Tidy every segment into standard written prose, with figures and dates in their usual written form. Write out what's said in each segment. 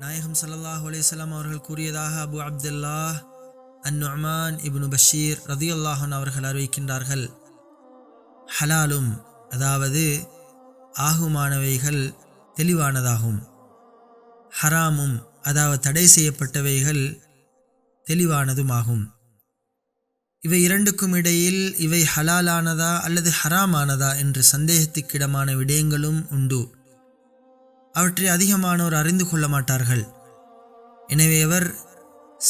நாயகம் ஸல்லல்லாஹு அலைஹி வஸல்லம் அவர்கள் கூறியதாக அபு அப்துல்லாஹ் அன்-நுஅமான் இப்னு பஷீர் ரதியல்லாஹு அன்ஹு அவர்கள் அறிவிக்கின்றார்கள், ஹலாலும் அதாவது ஆகுமானவைகள் தெளிவானதாகும், ஹராமும் அதாவது தடை செய்யப்பட்டவைகள் தெளிவானதுமாகும். இவை இரண்டுக்கும் இடையில் இவை ஹலாலானதா அல்லது ஹராமானதா என்று சந்தேகத்துக்கிடமான விடயங்களும் உண்டு. அவற்றை அதிகமானோர் அறிந்து கொள்ள மாட்டார்கள். எனவே அவர்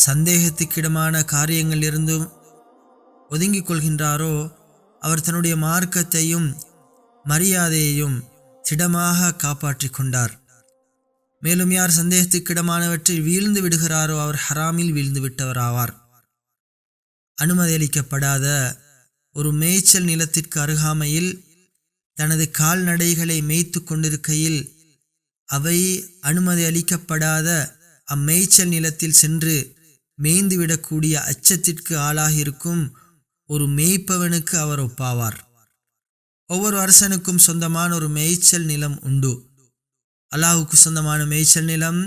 சந்தேகத்துக்கிடமான காரியங்களிலிருந்தும் ஒதுங்கிக் கொள்கின்றாரோ அவர் தன்னுடைய மார்க்கத்தையும் மரியாதையையும் திடமாக காப்பாற்றிக் கொண்டார். மேலும் யார் சந்தேகத்துக்கிடமானவற்றை வீழ்ந்து விடுகிறாரோ அவர் ஹராமில் வீழ்ந்து விட்டவராவார். அனுமதி அளிக்கப்படாத ஒரு மேய்ச்சல் நிலத்திற்கு அருகாமையில் தனது கால்நடைகளை மேய்த்து கொண்டிருக்கையில் அவை அனுமதி அளிக்கப்படாத அம்மேய்ச்சல் நிலத்தில் சென்று மேய்ந்துவிடக்கூடிய அச்சத்திற்கு ஆளாகியிருக்கும் ஒரு மேய்ப்பவனுக்கு அவர் ஒப்பாவார். ஒவ்வொரு அரசனுக்கும் சொந்தமான ஒரு மேய்ச்சல் நிலம் உண்டு. அல்லாஹுக்கு சொந்தமான மேய்ச்சல் நிலம்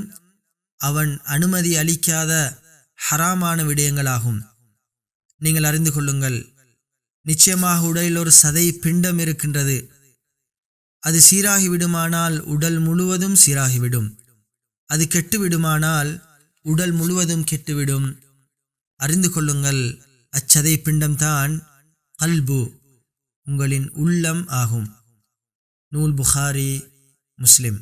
அவன் அனுமதி அளிக்காத ஹராமான விடயங்களாகும். நீங்கள் அறிந்து கொள்ளுங்கள், நிச்சயமாக உடலில் ஒரு சதை பிண்டம் இருக்கின்றது. அது சீராகிவிடுமானால் உடல் முழுவதும் சீராகிவிடும். அது கெட்டுவிடுமானால் உடல் முழுவதும் கெட்டுவிடும். அறிந்து கொள்ளுங்கள், அச்சதை பிண்டம்தான் கல்பு, உங்களின் உள்ளம் ஆகும். நூல் புகாரி, முஸ்லிம்.